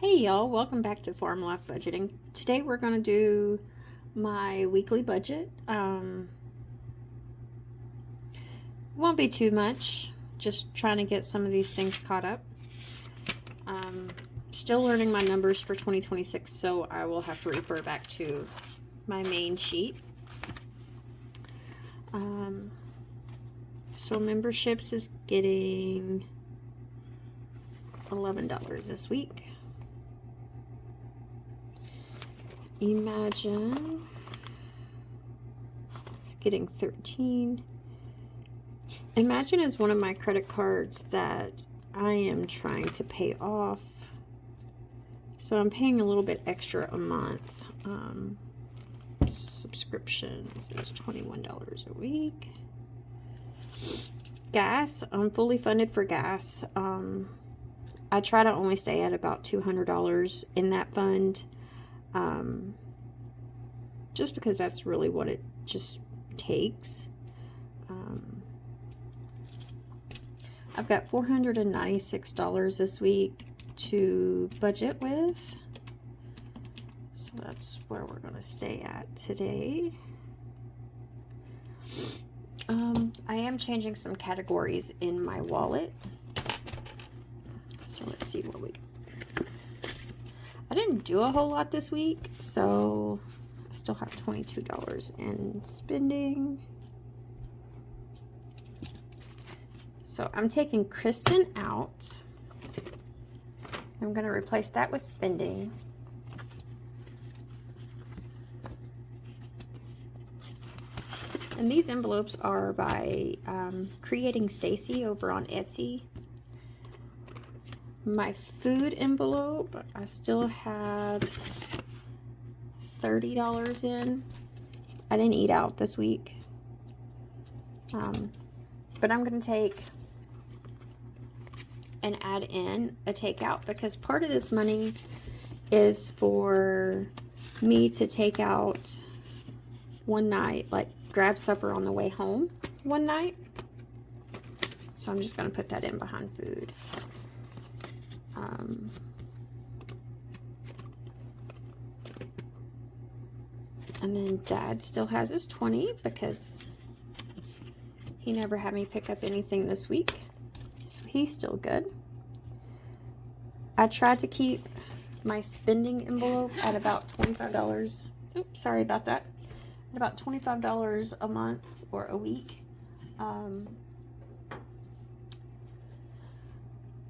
Hey y'all, welcome back to Farm Life Budgeting. Today we're going to do my weekly budget. Won't be too much, just trying to get some of these things caught up. Still learning my numbers for 2026, so I will have to refer back to my main sheet. So memberships is getting $11 this week. Imagine it's getting 13. Imagine is one of my credit cards that I am trying to pay off. So I'm paying a little bit extra a month. Subscriptions is $21 a week. Gas, I'm fully funded for gas. I try to only stay at about $200 in that fund. Just because that's really what it just takes. I've got $496 this week to budget with. So that's where we're going to stay at today. I am changing some categories in my wallet. So let's see what we got. I didn't do a whole lot this week, so I still have $22 in spending. So I'm taking Kristen out. I'm going to replace that with spending. And these envelopes are by Creating Stacy over on Etsy. My food envelope, I still have $30 in. I didn't eat out this week. But I'm going to take and add in a takeout because part of this money is for me to take out one night, like grab supper on the way home one night. So I'm just going to put that in behind food. And then Dad still has his 20 because he never had me pick up anything this week. So he's still good. I tried to keep my spending envelope at about $25. Oops, sorry about that. At about $25 a month or a week.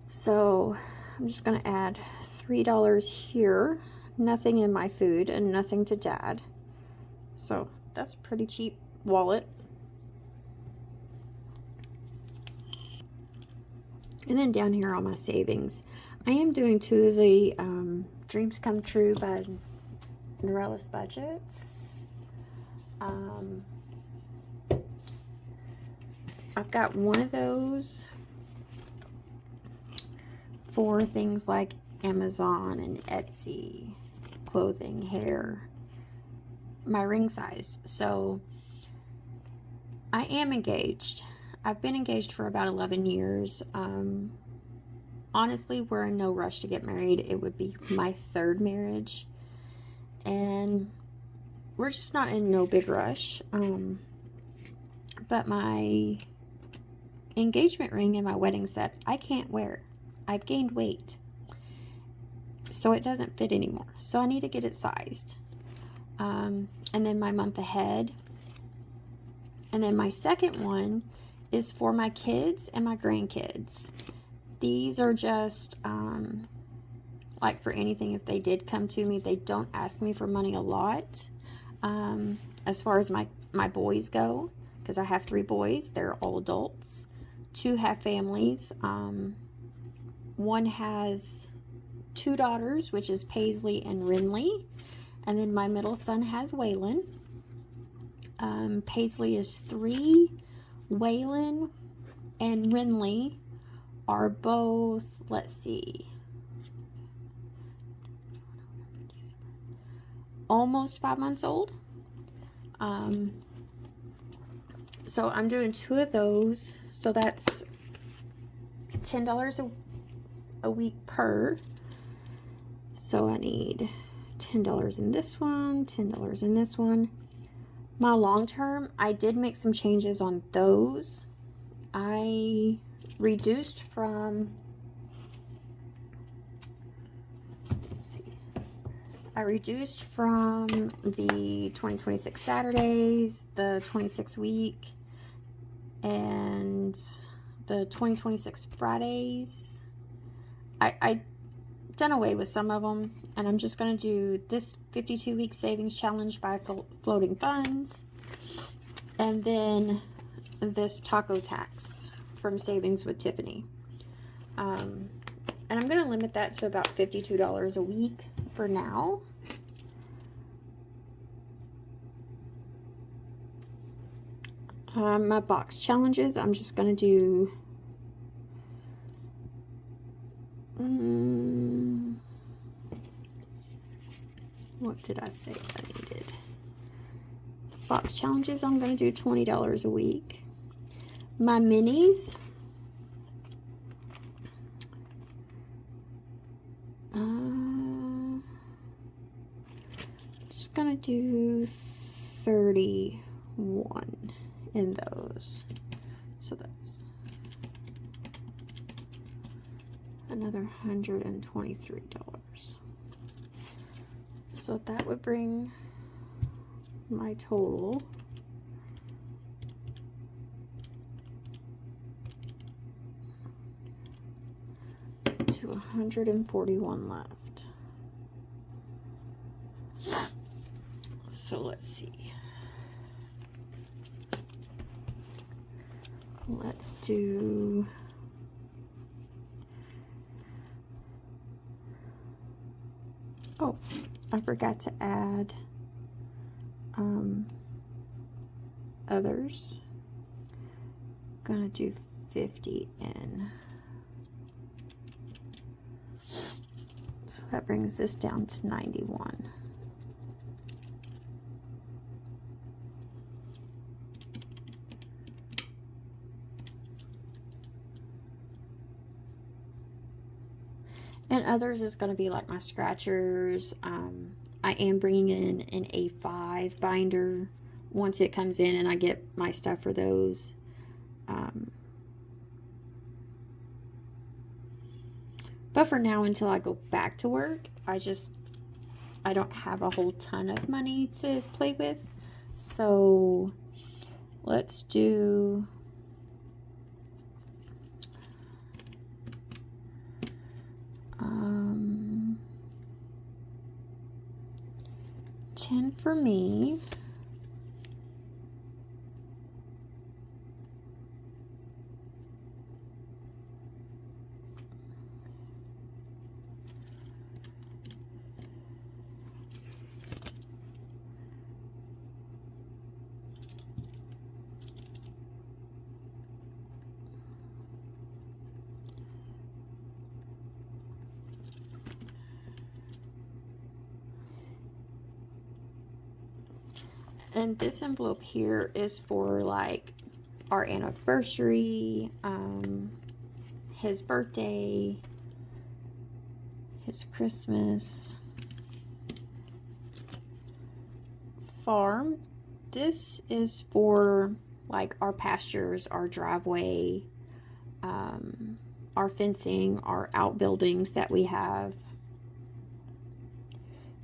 So I'm just going to add $3 here. Nothing in my food and nothing to Dad. So that's a pretty cheap wallet. And then down here on my savings, I am doing two of the Dreams Come True by Norellis Budgets. I've got one of those for things like Amazon and Etsy, clothing, hair, my ring size. So I am engaged. I've been engaged for about 11 years. Honestly, we're in no rush to get married. It would be my third marriage. And we're just not in no big rush. But my engagement ring and my wedding set, I can't wear. I've gained weight. So it doesn't fit anymore. So I need to get it sized. And then my month ahead. And then my second one is for my kids and my grandkids. These are just like for anything. If they did come to me, they don't ask me for money a lot. As far as my boys go, because I have 3 boys, they're all adults. 2 have families. One has 2 daughters, which is Paisley and Renly. And then my middle son has Waylon. Paisley is 3. Waylon and Renly are both, let's see, almost 5 months old. So I'm doing 2 of those. So that's $10 a week per. So I need $10 in this one, $10 in this one. My long term, I did make some changes on those. I reduced from, let's see, I reduced from the 2026 Saturdays, the 26 week, and the 2026 Fridays. I done away with some of them, and I'm just going to do this 52-week savings challenge by floating funds, and then this taco tax from Savings with Tiffany. And I'm going to limit that to about $52 a week for now. My box challenges, I'm just going to do what did I say I needed? Box challenges, I'm going to do $20 a week. My minis, just going to do 31 in those. So that's another $123. So that would bring my total to 141 left. So let's see. Let's do I forgot to add others. Gonna do 50 in. So that brings this down to 91. And others is going to be like my scratchers. I am bringing in an A5 binder once it comes in and I get my stuff for those. But for now, until I go back to work, I don't have a whole ton of money to play with. So let's do $10 for me. And this envelope here is for like our anniversary, his birthday, his Christmas, farm. This is for like our pastures, our driveway, our fencing, our outbuildings that we have.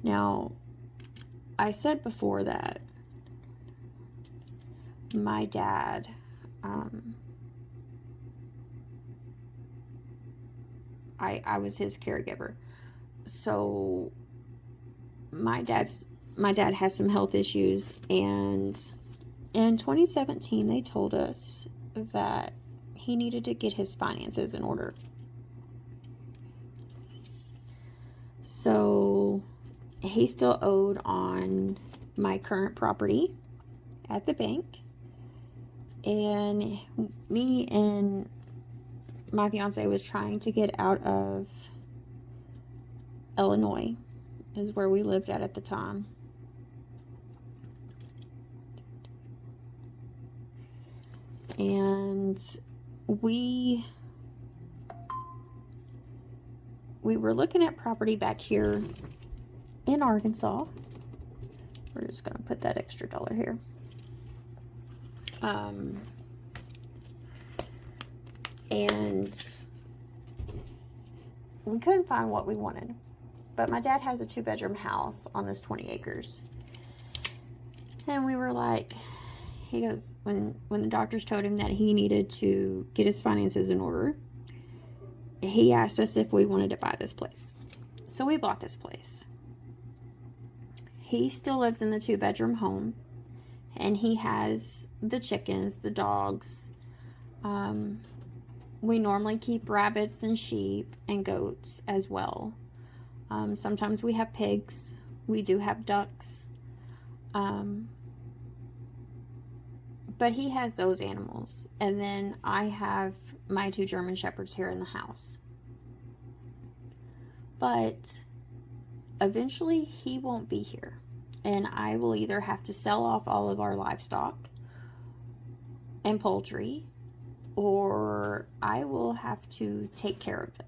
Now, I said before that my dad, I was his caregiver. So my dad has some health issues, and in 2017 they told us that he needed to get his finances in order. So he still owed on my current property at the bank. And me and my fiance was trying to get out of Illinois, is where we lived at the time. And we we were looking at property back here in Arkansas. We're just going to put that extra $1 here. And we couldn't find what we wanted. But my dad has a 2-bedroom house on this 20 acres. And we were like, he goes, when the doctors told him that he needed to get his finances in order, he asked us if we wanted to buy this place. So we bought this place. He still lives in the 2-bedroom home, and he has the chickens, the dogs. We normally keep rabbits and sheep and goats as well. Sometimes we have pigs. We do have ducks. But he has those animals. And then I have my 2 German Shepherds here in the house. But eventually he won't be here. And I will either have to sell off all of our livestock and poultry, or I will have to take care of them.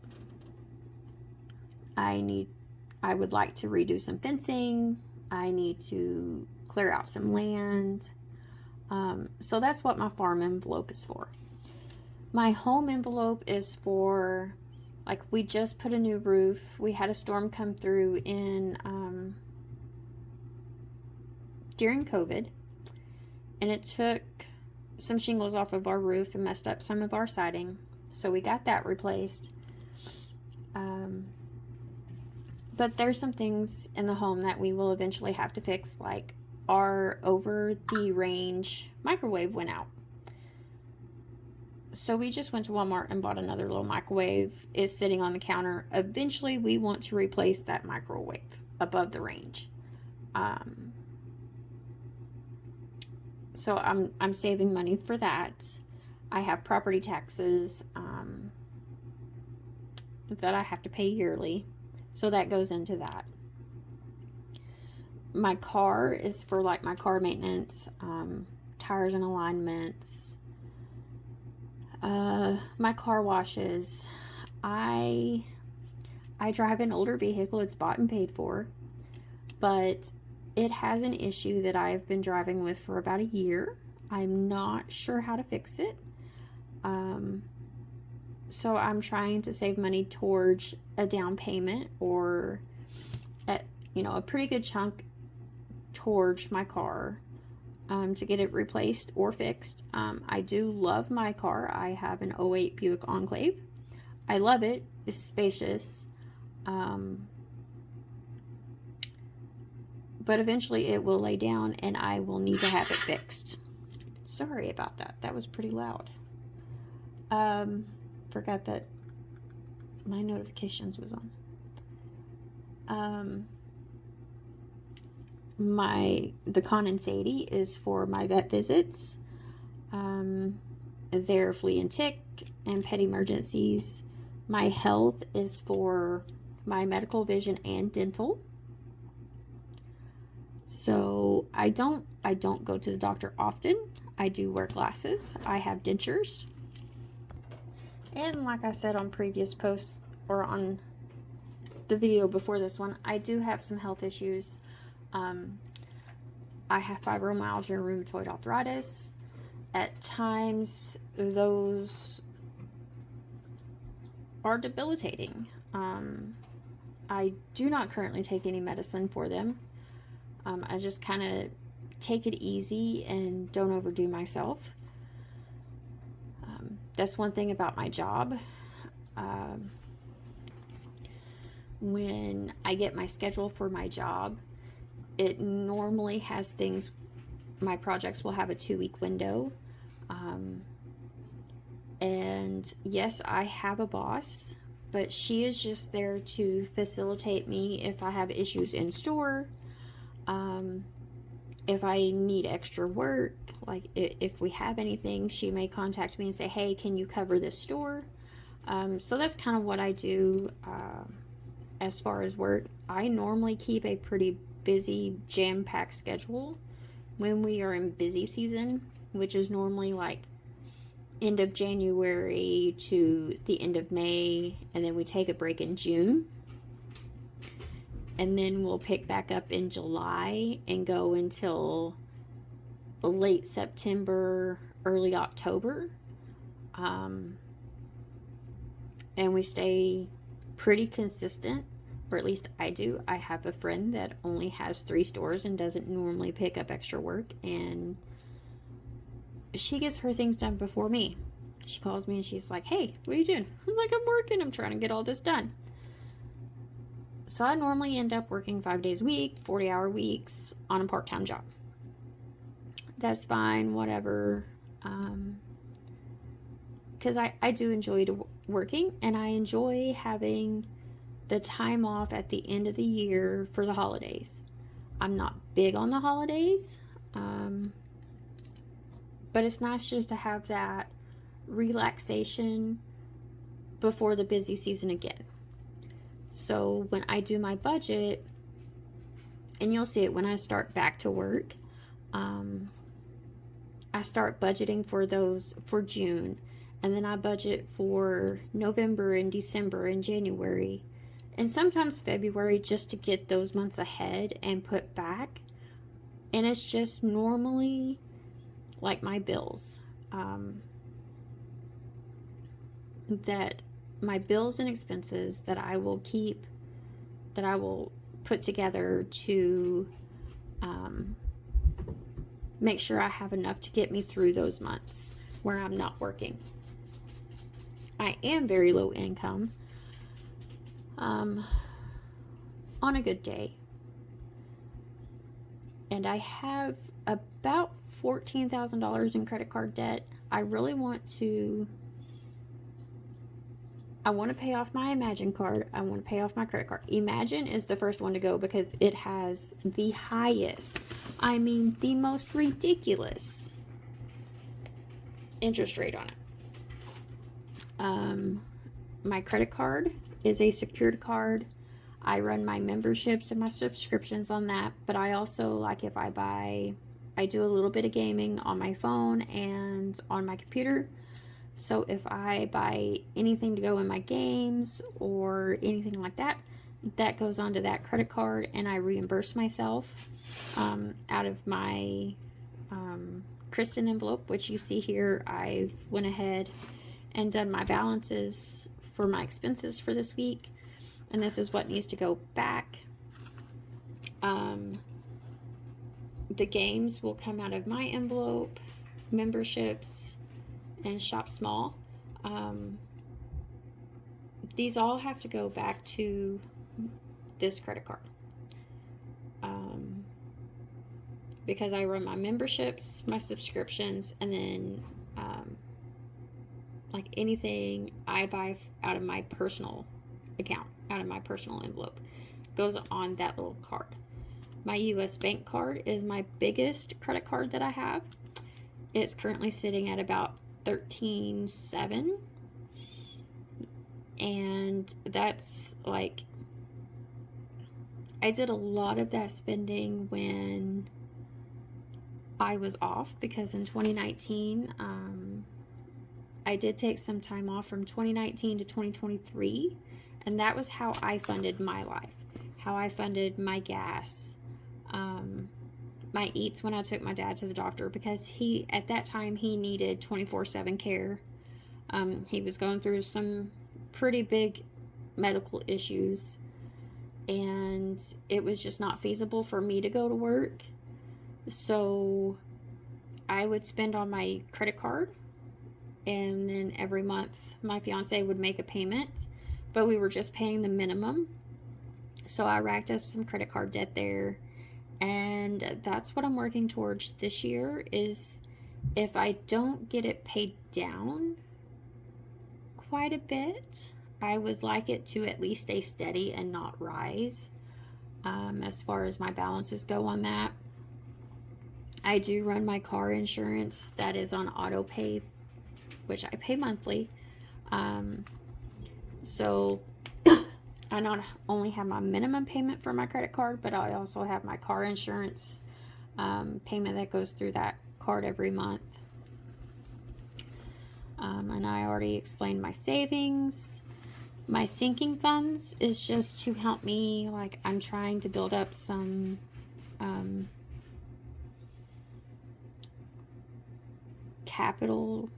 I would like to redo some fencing. I need to clear out some land. So that's what my farm envelope is for. My home envelope is for, like, we just put a new roof. We had a storm come through during COVID, and it took some shingles off of our roof and messed up some of our siding. So we got that replaced. But there's some things in the home that we will eventually have to fix, like our over-the-range microwave went out. So we just went to Walmart and bought another little microwave. It's sitting on the counter. Eventually, we want to replace that microwave above the range. So I'm saving money for that. I have property taxes that I have to pay yearly. So that goes into that. My car is for, like, my car maintenance, tires and alignments, my car washes. I drive an older vehicle. It's bought and paid for, but it has an issue that I've been driving with for about a year. I'm not sure how to fix it. So I'm trying to save money towards a down payment, or a pretty good chunk towards my car, to get it replaced or fixed. I do love my car. I have an '08 Buick Enclave. I love it. It's spacious. But eventually it will lay down and I will need to have it fixed. Sorry about that. That was pretty loud. Forgot that my notifications was on. The condensati is for my vet visits. They're flea and tick and pet emergencies. My health is for my medical, vision, and dental. So I don't go to the doctor often. I do wear glasses. I have dentures. And like I said on previous posts, or on the video before this one, I do have some health issues. I have fibromyalgia and rheumatoid arthritis. At times, those are debilitating. I do not currently take any medicine for them. I just kind of take it easy and don't overdo myself. That's one thing about my job. When I get my schedule for my job, it normally has things, my projects will have a 2-week window. And yes, I have a boss, but she is just there to facilitate me if I have issues in store. If I need extra work, like if we have anything, she may contact me and say, hey, can you cover this store? So that's kind of what I do. As far as work, I normally keep a pretty busy, jam-packed schedule when we are in busy season, which is normally like end of January to the end of May, and then we take a break in June. And then we'll pick back up in July and go until late September, early October. And we stay pretty consistent, or at least I do. I have a friend that only has 3 stores and doesn't normally pick up extra work, and she gets her things done before me. She calls me and she's like, "Hey, what are you doing?" I'm like, "I'm working. I'm trying to get all this done." So I normally end up working 5 days a week, 40-hour weeks on a part-time job. That's fine, whatever. Because I do enjoy working, and I enjoy having the time off at the end of the year for the holidays. I'm not big on the holidays, but it's nice just to have that relaxation before the busy season again. So when I do my budget, and you'll see it when I start back to work, I start budgeting for those for June, and then I budget for November and December and January, and sometimes February, just to get those months ahead and put back. And it's just normally like my bills, that my bills and expenses that I will keep, that I will put together to make sure I have enough to get me through those months where I'm not working. I am very low income on a good day, and I have about $14,000 in credit card debt. I really want to pay off my Imagine card. I want to pay off my credit card. Imagine is the first one to go because it has the highest, I mean the most ridiculous interest rate on it. My credit card is a secured card. I run my memberships and my subscriptions on that, but I also, like, if I do a little bit of gaming on my phone and on my computer. So if I buy anything to go in my games or anything like that, that goes onto that credit card, and I reimburse myself out of my Kristen envelope, which you see here. I went ahead and done my balances for my expenses for this week, and this is what needs to go back. The games will come out of my envelope, memberships, and shop small. These all have to go back to this credit card, because I run my memberships, my subscriptions, and then like anything I buy out of my personal account, out of my personal envelope, goes on that little card. My US bank card is my biggest credit card that I have. It's currently sitting at about $13,700, and that's like, I did a lot of that spending when I was off, because in 2019 I did take some time off from 2019 to 2023, and that was how I funded my life, how I funded my gas, my eats when I took my dad to the doctor, because at that time he needed 24/7 care. He was going through some pretty big medical issues, and it was just not feasible for me to go to work. So I would spend on my credit card, and then every month my fiance would make a payment, but we were just paying the minimum. So I racked up some credit card debt there, and that's what I'm working towards this year. Is if I don't get it paid down quite a bit, I would like it to at least stay steady and not rise, as far as my balances go on that. I do run my car insurance that is on auto pay, which I pay monthly. So I not only have my minimum payment for my credit card, but I also have my car insurance payment that goes through that card every month. And I already explained my savings. My sinking funds is just to help me, like, I'm trying to build up some capital,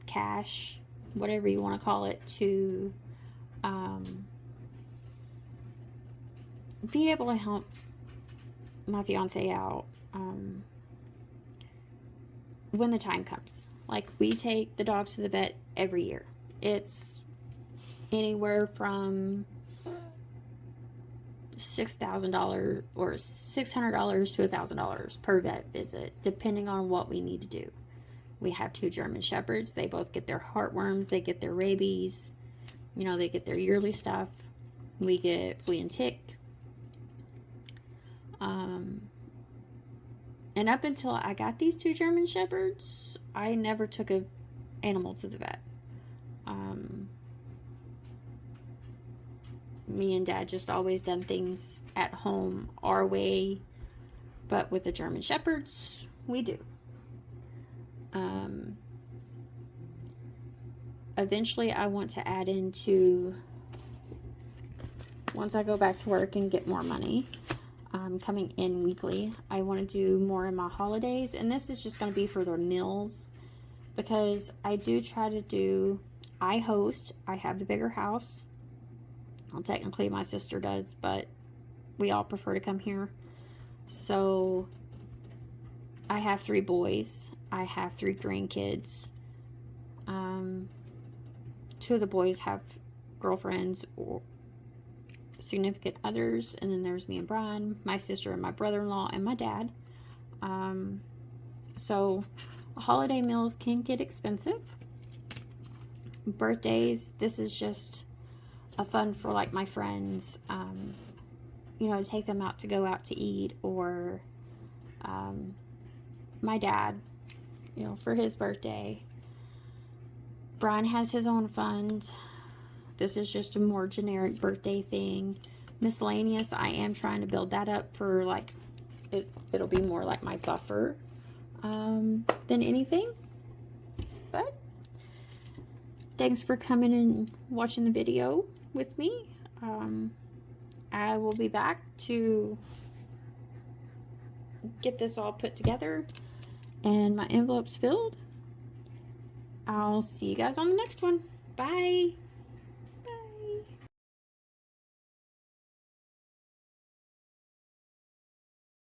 cash, whatever you want to call it, to be able to help my fiance out when the time comes. Like, we take the dogs to the vet every year. It's anywhere from $6,000 or $600 to $1,000 per vet visit, depending on what we need to do. We have 2 German Shepherds. They both get their heartworms. They get their rabies. You know, they get their yearly stuff. We get flea and tick. And up until I got these 2 German Shepherds, I never took an animal to the vet. Me and Dad just always done things at home our way, but with the German Shepherds, we do. Eventually, I want to add into, once I go back to work and get more money coming in weekly, I want to do more in my holidays, and this is just going to be for their meals, because I do try to do, I host, I have the bigger house. Well, technically my sister does, but we all prefer to come here. So I have 3 boys. I have 3 grandkids. 2 of the boys have girlfriends or significant others, and then there's me and Brian, my sister and my brother-in-law, and my dad. So holiday meals can get expensive. Birthdays, this is just a fun for, like, my friends, you know, to take them out to go out to eat, or my dad, you know, for his birthday. Brian has his own fund. This is just a more generic birthday thing. Miscellaneous, I am trying to build that up for, like, it'll be more like my buffer than anything. But thanks for coming and watching the video with me. I will be back to get this all put together and my envelopes filled. I'll see you guys on the next one. Bye.